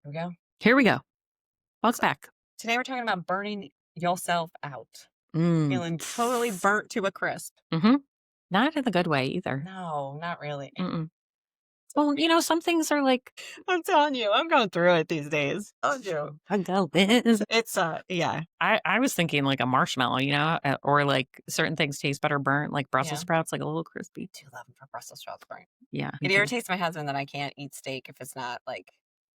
Here we go. Here we go. Welcome So back. today we're talking about burning yourself out. Mm. Feeling totally burnt to a crisp. Mm-hmm. Not in the good way either. No, not really. Mm-mm. Well, some things are like, I'm telling you, I'm going through it these days. Oh, you. I go this. It's yeah. I was thinking like a marshmallow, or like certain things taste better burnt, like Brussels Yeah. sprouts, like a little crispy. I do love them for Brussels sprouts burnt. Yeah, me It too. irritates my husband that I can't eat steak if it's not like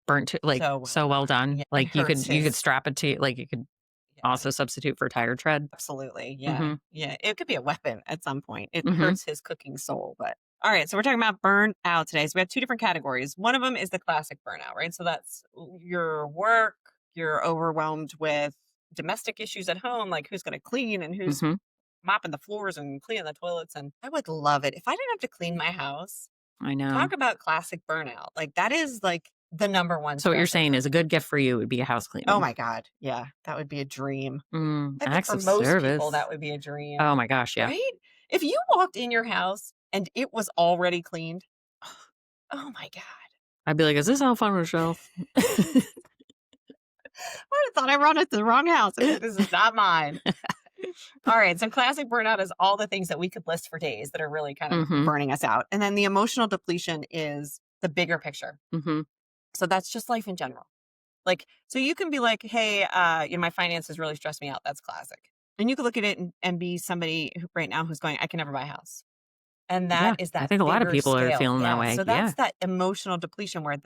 Burnt to like so well done. Yeah, it Like you hurts could his. strap it to like you could Yeah, also substitute for tire tread. absolutely. Yeah. Mm-hmm. Yeah. It could be a weapon at some point. It Mm-hmm. hurts his cooking soul. But all right. So we're talking about burnout today. So we have two different categories. One of them is the classic burnout, right? So that's your work, you're overwhelmed with domestic issues at home, like who's going to clean and who's Mm-hmm. mopping the floors and cleaning the toilets. And I would love it if I didn't have to clean my house. I know. Talk about classic burnout. Like that is like the number one. So what you're stressor saying for is a good gift for you would be a house cleaning. Oh my God. Yeah. That would be a dream. I think Acts for of most service. people, that would be a dream. Oh my gosh, yeah. Right? If you walked in your house and it was already cleaned, oh my God. I'd be like, is this elf on a shelf? I thought I brought it to the wrong house. Okay, this is not mine. All right. So classic burnout is all the things that we could list for days that are really kind of Mhm. burning us out. And then the emotional depletion is the bigger picture. Mhm. So that's just life in general. Like, so you can be like, hey, my finances really stress me out. That's classic. And you could look at it and be somebody who right now who's going, I can never buy a house. And Yeah, that is I that think a lot of bigger people are scale. feeling that Yeah. way. So Yeah. that's that emotional depletion where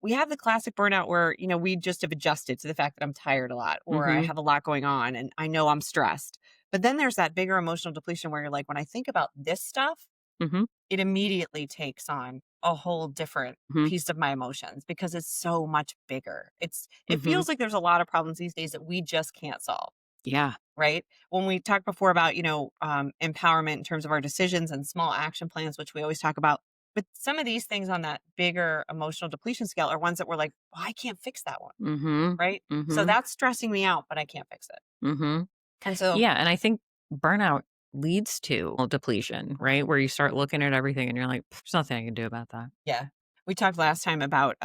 we have the classic burnout where, we just have adjusted to the fact that I'm tired a lot or I Mhm. have a lot going on and I know I'm stressed. But then there's that bigger emotional depletion where you're like, when I think about this stuff, Mhm. it immediately takes on a whole different Mhm. piece of my emotions because it's so much bigger. It Mhm. feels like there's a lot of problems these days that we just can't solve. Yeah. Right. When we talked before about, empowerment in terms of our decisions and small action plans, which we always talk about. But some of these things on that bigger emotional depletion scale are ones that we're like, well, I can't fix that one. Mhm. Right. So Mhm. that's stressing me out, but I can't fix it. Mhm. And so, Yeah, and I think burnout leads to depletion, right? Where you start looking at everything and you're like, there's nothing I can do about that. yeah, we talked last time about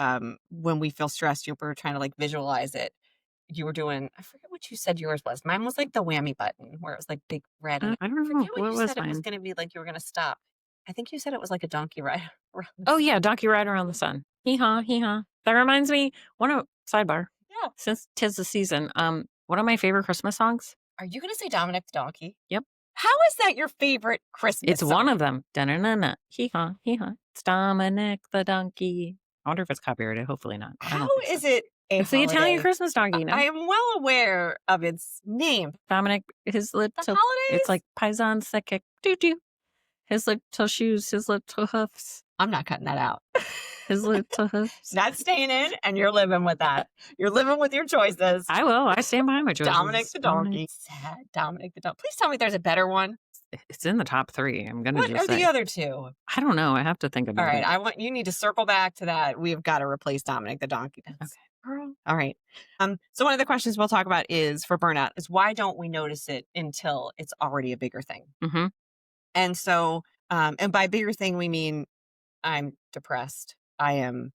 when we feel stressed, you were trying to like visualize it. You were doing, I forget what you said yours was. Mine was like the whammy button where it was like big red. And I don't I know forget what what you was said it was mine. going to be like you were going to stop. I think you said it was like a donkey ride. Oh yeah, donkey ride around the sun. Hee haw, hee haw. That reminds me. Sidebar. Yeah. Since 'tis the season, one of my favorite Christmas songs. Are you going to say Dominic the Donkey? Yep. How is that your favorite Christmas It's song? one of them. Da-na-na-na. Hee-haw, hee-haw. It's Dominic the donkey. I wonder if it's copyrighted. Hopefully not. I How don't think so. is it a It's the Italian holiday? Christmas donkey, no? I am well aware of its name. Dominic, his little, The holidays? it's like paisans that kick doo-doo. His little shoes, his little hoofs, I'm not cutting that out. his little hoofs. That's staying in, and you're living with that. You're living with your choices. I will. I stand behind my choices. Dominic the Donkey. Sad Dominic the Donkey. Please tell me there's a better one. It's in the top 3. I'm going to What just are say. the other two? I don't know. I have to think about All it. right, you need to circle back to that. We've got to replace Dominic the Donkey. Okay. Girl. All right. So one of the questions we'll talk about is for burnout is why don't we notice it until it's already a bigger thing? Mm-hmm. And so, and by bigger thing, we mean I'm depressed. I am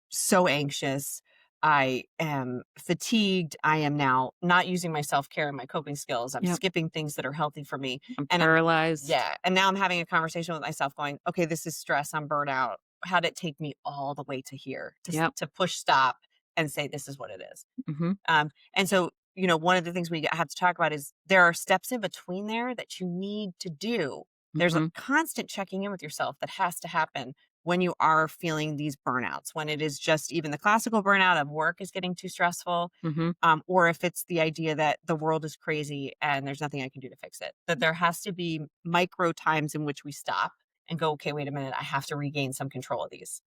so anxious. I am fatigued. I am now not using my self-care and my coping skills. I'm Yep. skipping things that are healthy for me. I'm And paralyzed. yeah. And now I'm having a conversation with myself going, okay, this is stress. I'm burnt out. How did it take me all the way to here to push stop and say, this is what it is. Mm-hmm. And so, one of the things we have to talk about is there are steps in between there that you need to do. There's a constant checking in with yourself that has to happen when you are feeling these burnouts, when it is just even the classical burnout of work is getting too stressful, or if it's the idea that the world is crazy and there's nothing I can do to fix it, that there has to be micro times in which we stop and go, okay, wait a minute, I have to regain some control of these.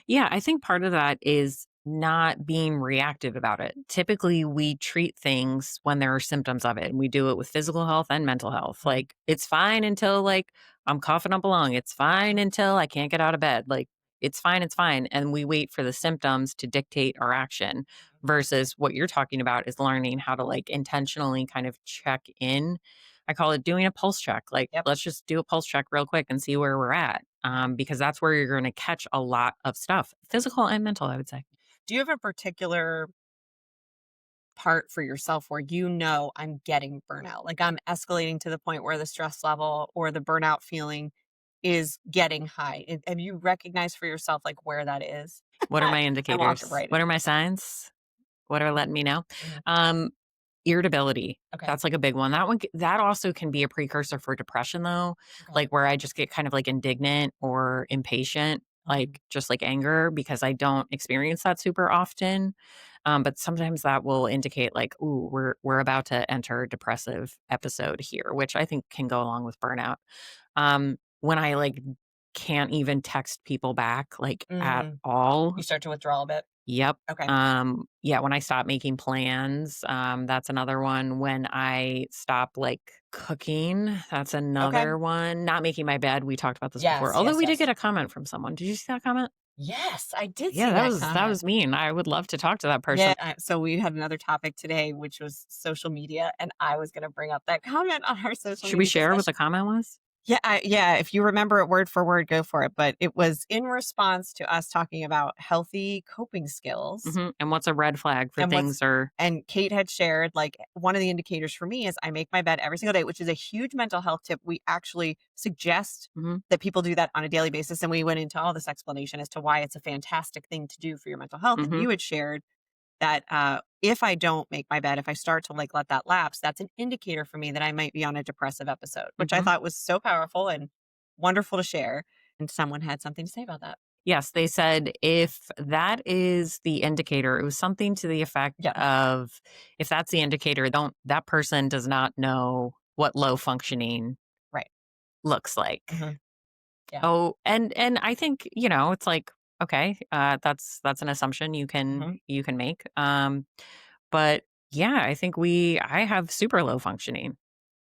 Yeah, I think part of that is not being reactive about it. Typically, we treat things when there are symptoms of it. And we do it with physical health and mental health. Like, it's fine until, like, I'm coughing up a lung. It's fine until I can't get out of bed. Like, it's fine. It's fine. And we wait for the symptoms to dictate our action versus what you're talking about is learning how to, like, intentionally kind of check in I call it doing a pulse check. Like, Yep. let's just do a pulse check real quick and see where we're at. Because that's where you're going to catch a lot of stuff, physical and mental, I would say. Do you have a particular part for yourself where you know I'm getting burnout? Like I'm escalating to the point where the stress level or the burnout feeling is getting high. Have you recognized for yourself like where that is? What are my I walked indicators? right What are into my it. signs? What are letting me know? Mhm. Um, Irritability. Okay. That's like a big one. That also can be a precursor for depression though, Okay. like where I just get kind of like indignant or impatient, Mhm. like just like anger because I don't experience that super often. But sometimes that will indicate like, ooh, we're about to enter a depressive episode here, which I think can go along with burnout. When I like can't even text people back like at Mm. all. You start to withdraw a bit. Yep. Okay. Yeah, when I stop making plans, that's another one. When I stop like cooking, that's Okay. another one. Not making my bed, we talked about this before. Yes, Although yes, we did yes. get a comment from someone. Did you see that comment? Yes, I did Yeah, see that that was that comment. was mean. I would love to talk to that person. Yeah, so we had another topic today, which was social media, and I was gonna bring up that comment on our social Should we media share what the discussion. comment was? Yeah, if you remember it word for word, go for it, but it was in response to us talking about healthy coping skills And what's a red flag for and things or and Kate had shared, like, one of the indicators for me is I make my bed every single day, which is a huge mental health tip. We actually suggest mhm, that people do that on a daily basis, and we went into all this explanation as to why it's a fantastic thing to do for your mental health, and mhm, you had shared that, if I don't make my bed, if I start to, like, let that lapse, that's an indicator for me that I might be on a depressive episode, which I mhm. thought was so powerful and wonderful to share, and someone had something to say about that. Yes, they said if that is the indicator, it was something to the effect Yeah, of if that's the indicator, don't that person does not know what low functioning right. looks like. Mhm. Yeah. Oh, and I think, it's like, okay, that's an assumption Mhm. you can make. But yeah, I have super low functioning,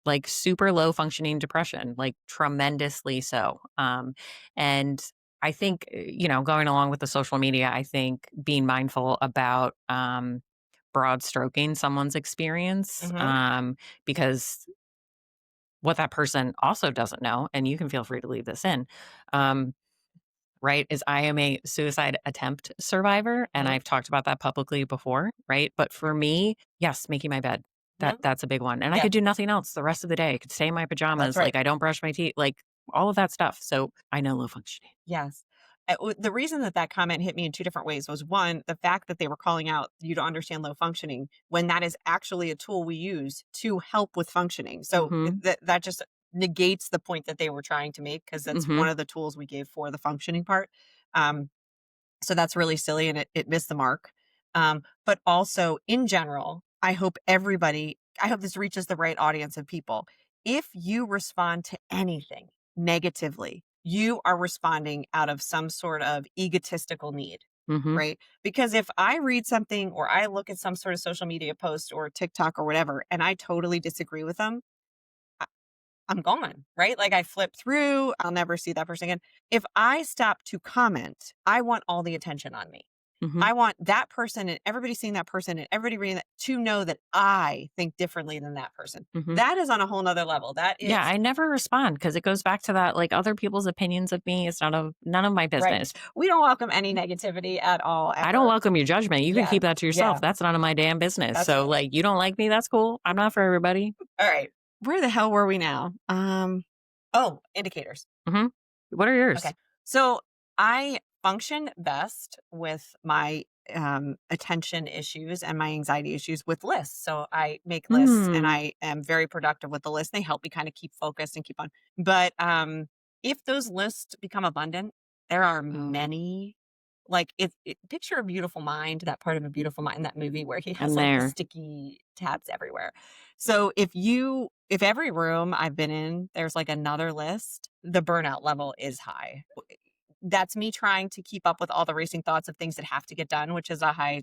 like super low functioning depression, like tremendously so. And I think, going along with the social media, I think being mindful about broad stroking someone's experience, Mhm. because what that person also doesn't know, and you can feel free to leave this in, um, right, is I am a suicide attempt survivor, and Mhm. I've talked about that publicly before, right? But for me, yes, making my bed. Yeah. That's a big one. And I Yeah. could do nothing else the rest of the day. I could stay in my That's pajamas, right. like I don't brush my teeth, like all of that stuff. So I know low functioning. Yes. The reason that that comment hit me in 2 different ways was, 1, the fact that they were calling out you don't understand low functioning when that is actually a tool we use to help with functioning. So, Mhm. that just negates the point that they were trying to make because that's one Mhm. of the tools we gave for the functioning part. Um, so that's really silly and it missed the mark. But also in general, I hope this reaches the right audience of people. If you respond to anything negatively, you are responding out of some sort of egotistical need, Mhm. right? Because if I read something or I look at some sort of social media post or TikTok or whatever, and I totally disagree with them, I'm gone, right? Like I flip through, I'll never see that person again. If I stop to comment, I want all the attention on me. Mhm. I want that person and everybody seeing that person and everybody reading that to know that I think differently than that person. Mhm. That is on a whole nother level. That Yeah, is I never respond because it goes back to that, like, other people's opinions of me is none of my right. business. We don't welcome any negativity at all, I don't ever. welcome your judgment. You can Yeah. keep that to yourself. Yeah. That's none of my damn business. That's So, right. like, you don't like me, that's cool. I'm not for everybody. All right. Where the hell were we now? Oh, indicators. Mhm. What are yours? Okay. So I function best with my attention issues and my anxiety issues with lists. So I make lists and Hmm. I am very productive with the lists. They help me kind of keep focused and keep on. But if those lists become abundant, there are Oh, many. Like picture a beautiful mind, that part of a beautiful mind, that movie where he has I'm like the there. sticky tabs everywhere. So if every room I've been in, there's like another list, the burnout level is high. That's me trying to keep up with all the racing thoughts of things that have to get done, which is a high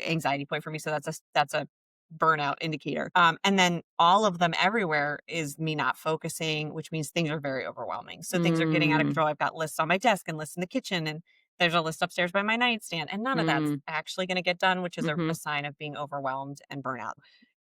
anxiety point for me. So that's a burnout indicator. And then all of them everywhere is me not focusing, which means things are very overwhelming. So things are getting out of Mm, control. I've got lists on my desk and lists in the kitchen, and there's a list upstairs by my nightstand, and none of that's mm, actually going to get done, which is a mhm. sign of being overwhelmed and burnout.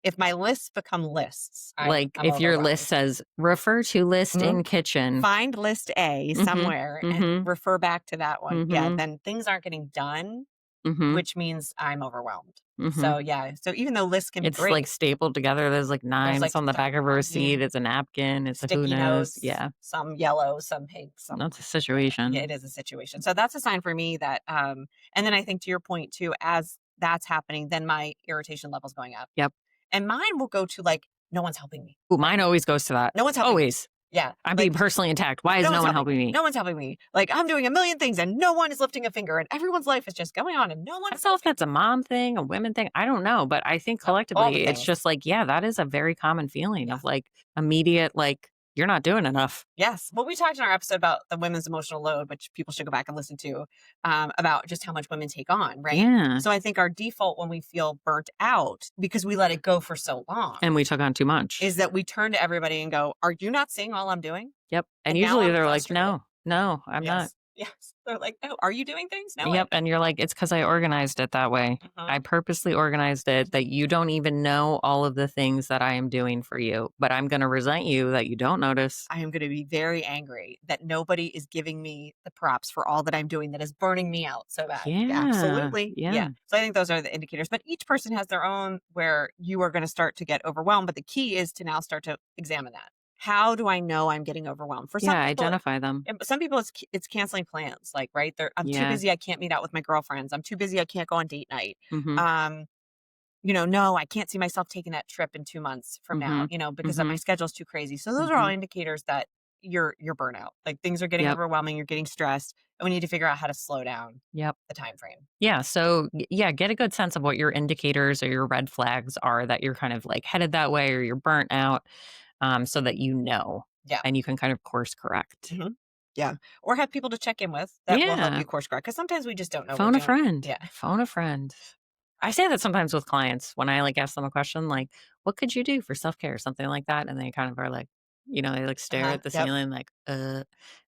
If my lists become lists, Like, I'm if your list overwhelmed. says, "Refer to list Mhm. in kitchen." Find list A Mhm. somewhere and Mhm. refer back to that one. Yeah, Mhm. then things aren't getting done, Mhm. which means I'm overwhelmed. Mhm. So, yeah, so even though lists can be It's, like, great, stapled together. There's, like, there's, names like, on the stuff back of a yeah, receipt. It's a napkin. It's a who sticky knows. notes, Yeah. some yellow, some pink, some That's a yeah, situation. it is a situation. So that's a sign for me that, and then I think to your point too, as that's happening, then my irritation level's going up. Yep. And mine will go to like, no one's helping me. Ooh, Like, mine always goes to that. no one's helping me. Always. Yeah. I'm being Like, personally attacked. Why is no no one's one helping helping me. me? No one's helping me. Like, I'm doing a million things and no one is lifting a finger and everyone's life is just going on and no I one is don't know if helping. that's a mom thing, a women thing. I don't know, but I think All the collectively it's things. just like, yeah, that is a very common feeling Yeah. of like immediate, like, you're not doing enough. Yes. Well, we talked in our episode about the women's emotional load, which people should go back and listen to, about just how much women take on, right? Yeah. So I think our default when we feel burnt out because we let it go for so long And we took on too much. is that we turn to everybody and go, "Are you not seeing all I'm doing?" Yep. And And now usually I'm they're like, frustrated. no, no, I'm not. Yes. Yes. They're like, "No, are you doing things?" "No, I Yep, am and you're like, "It's because I organized it that way. I not." purposely organized it that you don't even know all of the things that I am doing for you, but I'm gonna resent you that you don't notice." I am going to be very angry that nobody is giving me the props for all that I'm doing that is burning me out so bad. Yeah, Yeah, absolutely. yeah. Yeah. So I think those are the indicators, but each person has their own where you are going to start to get overwhelmed. But the key is to now start to examine that. How do I know I'm getting overwhelmed? For Yeah, some people, identify them. some people it's canceling plans. Like, right, I'm too Yeah. busy. I can't meet out with my girlfriends. I'm too busy. I can't go on date night. Mhm, Um, no, I can't see myself taking that trip in 2 months from now, mhm, because my mhm, schedule's too crazy. So those are all mhm. indicators that you're burnout. Like things are getting Yep, overwhelming, you're getting stressed, and we need to figure out how to slow down yep. the time frame. Yeah, so, yeah, get a good sense of what your indicators or your red flags are that you're kind of, like, headed that way or you're burnt out, so that you know, Yeah. and you can kind of course correct. hmm Yeah. Or have people to check in with that will help Yeah. you course correct. Because sometimes we just don't know we're Phone a doing. friend. Yeah. Phone a friend. I say that sometimes with clients when I, like, ask them a question, like, "What could you do for self-care?" Something like that, and they kind of are like, they, like, stare Uh-huh. at the Yep. ceiling like,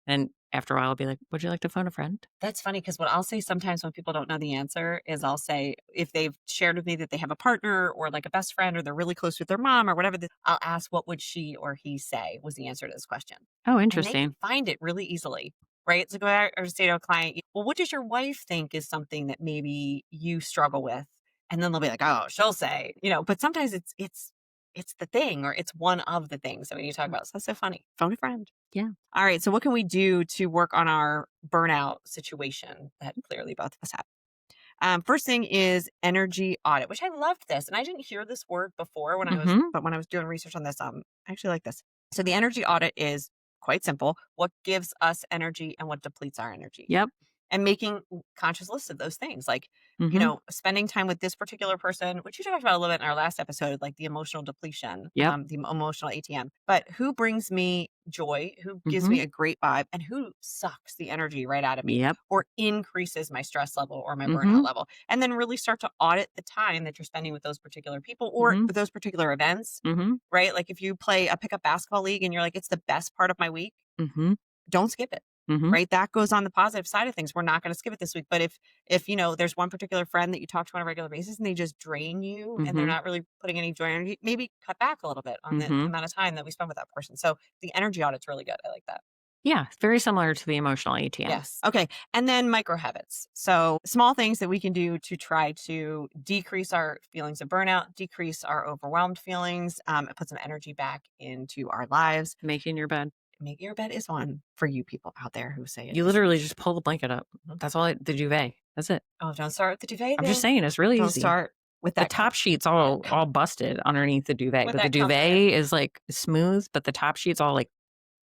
and after a while, I'll be like, "Would you like to phone a friend?" That's funny because what I'll say sometimes when people don't know the answer is I'll say, if they've shared with me that they have a partner or like a best friend or they're really close with their mom or whatever, I'll ask, what would she or he say was the answer to this question? "Oh, And they can interesting." find it really easily, right? So go out or say to a client, well, what does your wife think is something that maybe you struggle with? And then they'll be like, oh, she'll say, but sometimes it's the thing or it's one of the things that we need to talk about. So that's so funny. Phone a friend. Yeah. All right. So what can we do to work on our burnout situation that clearly both of us have? First thing is energy audit, which I loved this. And I didn't hear this word before Mhm. but when I was doing research on this, I actually like this. So the energy audit is quite simple. What gives us energy and what depletes our energy? Yep. And making conscious lists of those things like Mhm. spending time with this particular person, which you talked about a little bit in our last episode, like the emotional depletion, Yep. the emotional ATM, but who brings me joy, who gives me Mhm. a great vibe, and who sucks the energy right out of me Yep. or increases my stress level or my burnout Mhm. level, and then really start to audit the time that you're spending with those particular people or Mhm. with those particular events, Mhm. right? Like if you play a pickup basketball league and you're like, it's the best part of my week, Mhm. don't skip it. Mhm. Right? That goes on the positive side of things. We're not going to skip it this week. But if there's one particular friend that you talk to on a regular basis and they just drain you and they're Mhm. not really putting any joy in you, maybe cut back a little bit on the Mhm. amount of time that we spend with that person. So the energy audit's really good. I like that. Yeah, very similar to the emotional ATM. Yes. Okay. And then micro habits. So small things that we can do to try to decrease our feelings of burnout, decrease our overwhelmed feelings, and put some energy back into our lives. Making your bed. Make your bed is one for you people out there who say it You is. literally just pull the blanket up. Mhm. That's all the duvet. That's it. Oh, don't start with the duvet I'm just then. saying it's really Don't easy. start with The that top sheet's all busted underneath the duvet, with but the that comforter. duvet is, like, smooth, but the top sheet's all, like,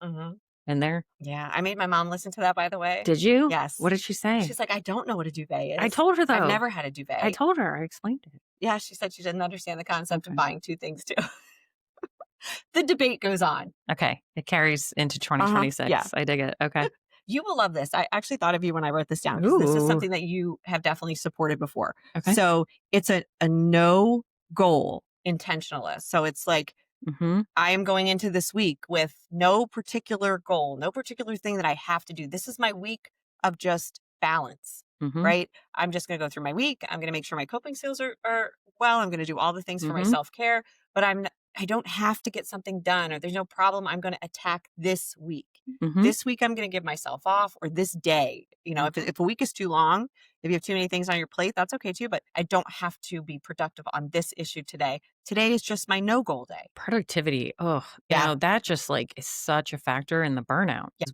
Mhm. in there. Yeah, I made my mom listen to that, by the way. Did you? Yes. What did she say? She's like, "I don't know what a duvet I is. told her, I've though. never had a I duvet." told her. I explained it. Yeah, she said she didn't understand the concept of Okay. buying 2 things too. The debate goes on. Okay. It carries into Uh-huh. Yeah. 2026. I dig it. Okay. You will love this. I actually thought of you when I wrote this down because this is Ooh. something that you have definitely supported before. Okay. So, it's a no goal intentionalist. So, it's like Mhm. I am going into this week with no particular goal, no particular thing that I have to do. This is my week of just balance, Mhm. right? I'm just going to go through my week. I'm going to make sure my coping skills are well. I'm going to do all the things for my Mhm. self care. but I don't have to get something done, or there's no problem I'm going to attack this week. Mhm. This week I'm going to give myself off, or this day. Mhm. If a week is too long, if you have too many things on your plate, that's okay too, but I don't have to be productive on this issue today. Today is just my no goal day. Productivity, oh, Yeah. that just, like, is such a factor in the burnout Yeah. 'cause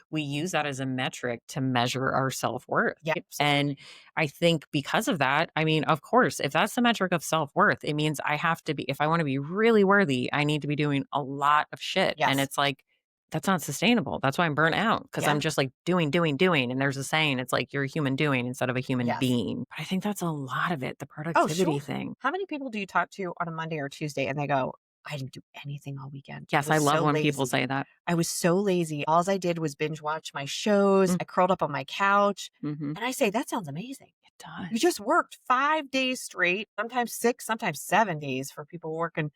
we use that as a metric to measure our self-worth, Yeah. and Absolutely. I think because of that, I mean, of course, if that's the metric of self-worth, it means I have to be if I wanna be really worthy, I need to be doing a lot of shit, and Yes. it's like, that's not sustainable, that's why I'm burnt out because 'cause Yeah. I'm just, like, doing, doing, doing, and there's a saying, it's like, "You're a human doing instead of a human Yes. being." But I think that's a lot of it, the Oh, productivity sure. thing. How many people do you talk to on a Monday or Tuesday and they go, I didn't do anything all weekend. I Yes, I was love so when people lazy. say that. I was so lazy. All I did was binge watch my shows. Mm, I curled up on my couch. mhm. And I say, that sounds amazing. It You does. just worked 5 days straight, sometimes 6, sometimes 7 days for people working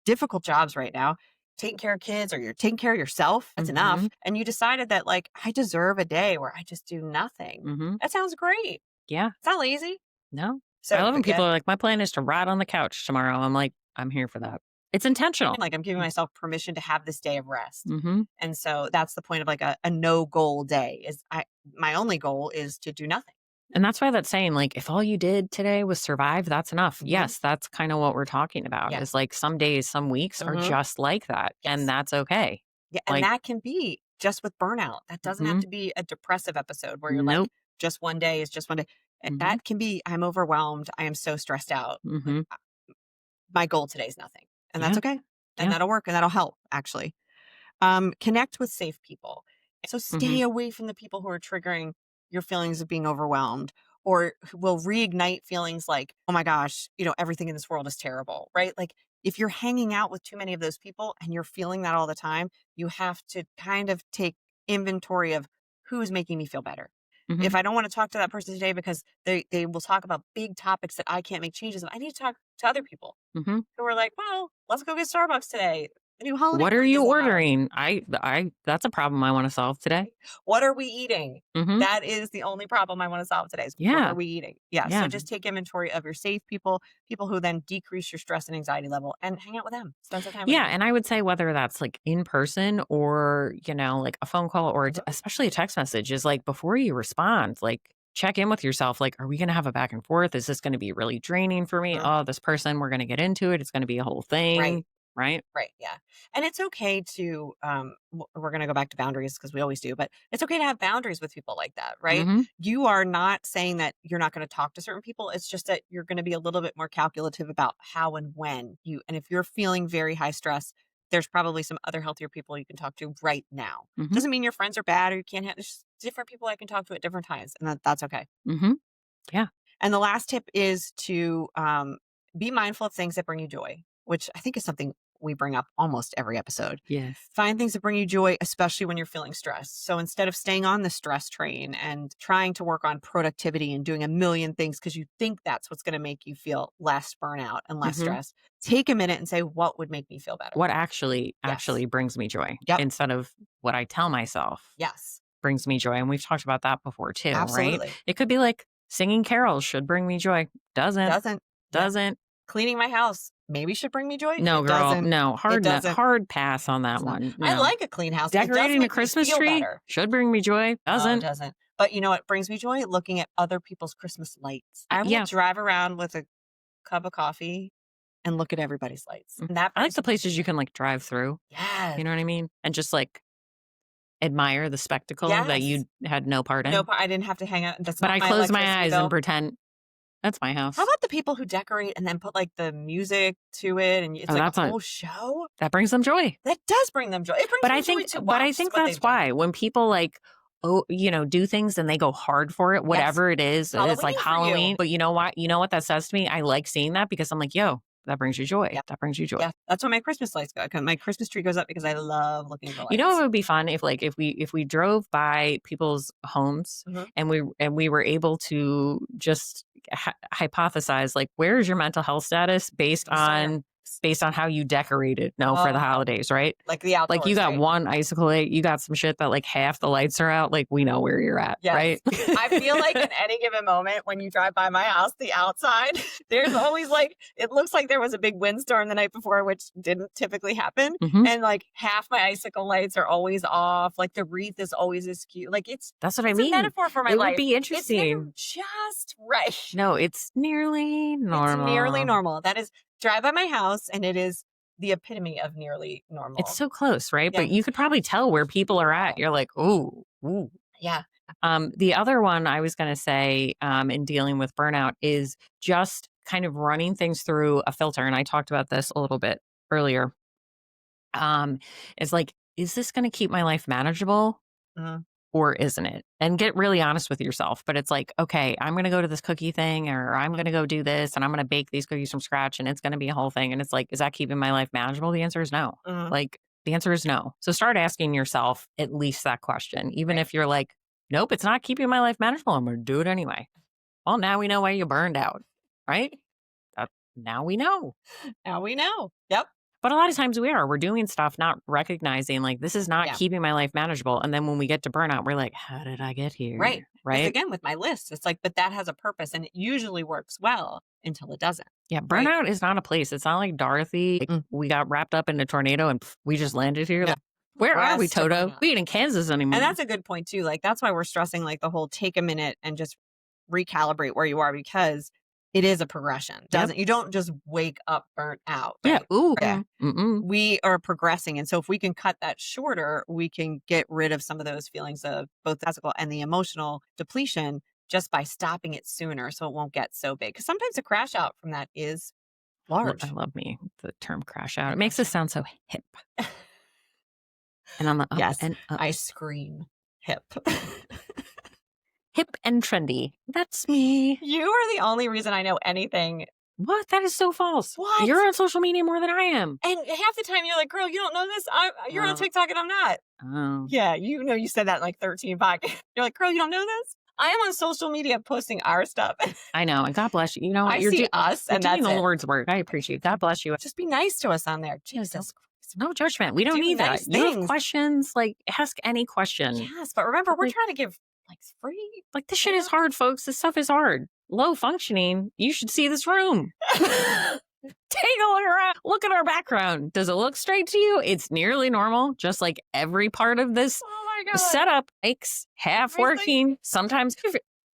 difficult jobs right now, taking care of kids, or you're taking care of yourself. That's Mhm, enough. And you decided that, like, I deserve a day where I just do nothing. mhm. That sounds great. Yeah, It's not lazy. no. I So, love when but yeah, people are like, "My plan is to rot on the couch tomorrow." I'm like, "I'm here for that." It's intentional. like, I'm giving myself permission to have this day of rest. Mhm, And so that's the point of, like, a no goal day is my only goal is to do nothing. and that's why that's saying, like, if all you did today was survive, that's enough. Hmm. Yes, that's kinda what we're talking about is, Yes. like, some days, some weeks are Hmm. just like that, and Yes. that's okay. Yeah. And Like that can be just with burnout. That doesn't have mhm, to be a depressive episode where you're like, nope, just one day is just one day. mhm, That can be, I'm overwhelmed. I am so stressed out. Like, mhm. my goal today is nothing. And that's Yeah, okay. And yeah, that'll work and that'll help, actually. Connect with safe people. So mhm, stay away from the people who are triggering your feelings of being overwhelmed, or who will reignite feelings like, oh my gosh, everything in this world is terrible, right? Like, if you're hanging out with too many of those people and you're feeling that all the time, you have to kind of take inventory of who is making me feel better. mhm, If I don't want to talk to that person today because they will talk about big topics that I can't make changes in, I need to talk to other people mhm. who are like, well, let's go get Starbucks today. The new holiday What are party you is allowed. ordering? I that's a problem I wanna solve today. What are we eating? Mhm. That is the only problem I want to solve today is what are Yeah, we eating? Yeah. So yeah. just take inventory of your safe people, people who then decrease your stress and anxiety level, and hang out with them. Spend some time with Yeah, them. and I would say whether that's, like, in person or, like, a phone call or Mhm. especially a text message is, like, before you respond, like, check in with yourself, like, "Are we gonna have a back and forth? Is this gonna be really draining for me? Mhm. Oh, this person, we're gonna get into it. It's gonna be a whole Right. thing." Right? Right. Yeah. And it's okay to, we're going to go back to boundaries because we always do, but it's okay to have boundaries with people like that, right? Mhm, You are not saying that you're not going to talk to certain people. It's just that you're going to be a little bit more calculative about how and when and if you're feeling very high stress, there's probably some other healthier people you can talk to right now. mhm, Doesn't mean your friends are bad or you can't have, there's just different people I can talk to at different times, and that's okay. mhm. Yeah. And the last tip is to be mindful of things that bring you joy, which I think is something we bring up almost every episode. Yes. Find things that bring you joy, especially when you're feeling stressed. So instead of staying on the stress train and trying to work on productivity and doing a million things because you think that's what's going to make you feel less burnout and less Mhm. stress, take a minute and say, what would make me feel better? What actually Yes. brings me joy Yep. instead of what I tell myself Yes. brings me joy, and we've talked about that before too, right? Absolutely. It could be like singing carols should bring me joy. Doesn't. Doesn't. Yeah. Doesn't. Cleaning my house maybe should bring me joy. No, It girl, doesn't. no, It hard no doesn't. hard pass on that It's not. one, I no. like a clean house. It does Decorating a make me Christmas feel tree better. should bring me joy. No, it Doesn't. doesn't. But you know what brings me joy? Looking at other people's Christmas lights. I will Yeah, drive around with a cup of coffee and look at everybody's lights. mm. And that I like brings the me places you can, like, drive through, yes. you know what I mean? And just, like, admire the spectacle that Yes. you had no part No, in. I didn't have to hang out. That's But not I my close my electricity eyes and bill. pretend, "That's my How house." about the people who decorate and then put like the music to it and it's Oh, like a that's not whole show? that brings them joy. That does bring them joy. It brings me joy to But I watch think what that's they've done. why when people, like, oh, do things and they go hard for it, Yes. whatever it is, it's like Halloween for you. Halloween, but you know what? You know what that says to me? I like seeing that because I'm like, "Yo, that brings you joy. Yeah. That brings you joy." Yeah. That's when my Christmas lights go. My Christmas tree goes up because I love looking at the You know what lights. would be fun if, like, if we drove by people's homes Mhm. and we were able to just hypothesize, like, where is your mental health status based Based on your on based on how you decorated. No, for the Oh, holidays, right? like the Like you outdoors, got right? one icicle light, you got some shit that like half the lights are out. Like we know where you're at, Yes. right? I feel like in any given moment when you drive by my house, the outside, there's always like, it looks like there was a big windstorm the night before, which didn't typically happen. Mhm. And like half my icicle lights are always off. Like the wreath is always askew. Like That's what I it's a mean. metaphor for my It would life. be It's never interesting. just right. No, it's nearly It's nearly normal. normal. That is drive by my house and it is the epitome of nearly It's normal. so close, right? Yeah. But you could probably tell where people are at. You're like, ooh, ooh. Yeah. The other one I was going to say in dealing with burnout is just kind of running things through a filter. And I talked about this a little bit earlier. It's like, is this going to keep my life manageable Mhm. or isn't it? And get really honest with yourself. But it's like, okay, I'm going to go to this cookie thing or I'm going to go do this and I'm going to bake these cookies from scratch and it's going to be a whole thing. And it's like, is that keeping my life manageable? The answer is no. Mhm. Like, the answer is no. So start asking yourself at least that question, even Right. if you're like, nope, it's not keeping my life manageable. I'm going to do it anyway. Well, now we know why you burned out, right? Now we know. Now we know. Yep. But a lot of times we're doing stuff, not recognizing like this is not Yeah. keeping my life manageable. And then when we get to burnout, we're like, how did I get Right. here? Because Right. again, with my list, it's like, but that has a purpose and it usually works well until it doesn't. Yeah. Right. Burnout is not a place. It's not like Dorothy. Like, we got wrapped up in a tornado and we just landed here. No. Like, where are we, Rest to Toto? burnout. We ain't in Kansas anymore. And that's a good point too. Like that's why we're stressing like the whole take a minute and just recalibrate where you are because it is a progression. You don't just wake up burnt out. Yeah. Right? Ooh. Yeah. Mm-mm. We are progressing. And so if we can cut that shorter, we can get rid of some of those feelings of both the physical and the emotional depletion just by stopping it sooner so it won't get so big. Because sometimes the crash out from that is large. I love me the term crash out. The It makes us crash sound so hip. And on the up Yes, and up. I scream hip. Hip and trendy. That's me. You are the only reason I know anything. What? That is so false. What? You're on social media more than I am. And half the time you're like, girl, you don't know this? You're on TikTok and I'm not. Oh. Yeah, you know you said that in like 13 podcasts. You're like, girl, you don't know this? I am on social media posting our stuff. I know. And God bless you. You know what? I You're, see us you're and doing that's the it. Lord's work. I appreciate it. God bless you. Just be nice to us on there. Jesus Christ. No judgment. We don't Do need nice that. You have things. questions, like ask any question. Yes, but remember, we're Like- trying to give like free. Like this shit is hard, folks. This stuff is hard. Low functioning. You should see this room. Take a look around. Look at our background. Does it look straight to you? It's nearly normal, just like every part of this Oh my God. setup makes half Everything. working. Sometimes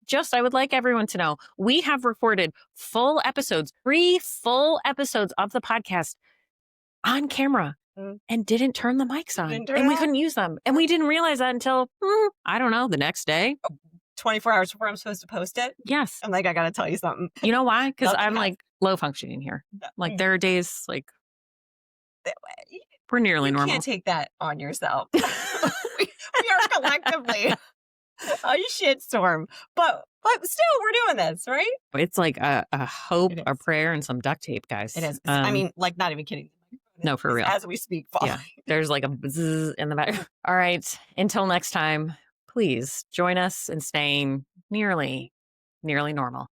just I would like everyone to know we have recorded full episodes, 3 full episodes of the podcast on camera and didn't turn the mics on. Didn't turn And we it on? couldn't use them. And we didn't realize that until, I don't know, the next day. 24 hours before I'm supposed to post it. Yes. I'm like, I got to tell you something. You know why? Because Nothing I'm has- like low functioning here. Like Mm. there are days like You we're nearly normal. can't take that on yourself. we are collectively a shitstorm. But still, we're doing this, right? It's like a hope, It a is. prayer, and some duct tape, guys. It is. I mean, like, not even kidding. no, for real. As we speak, falling. Yeah. There's like a bzzz in the back. All right. Until next time, please join us in staying nearly normal.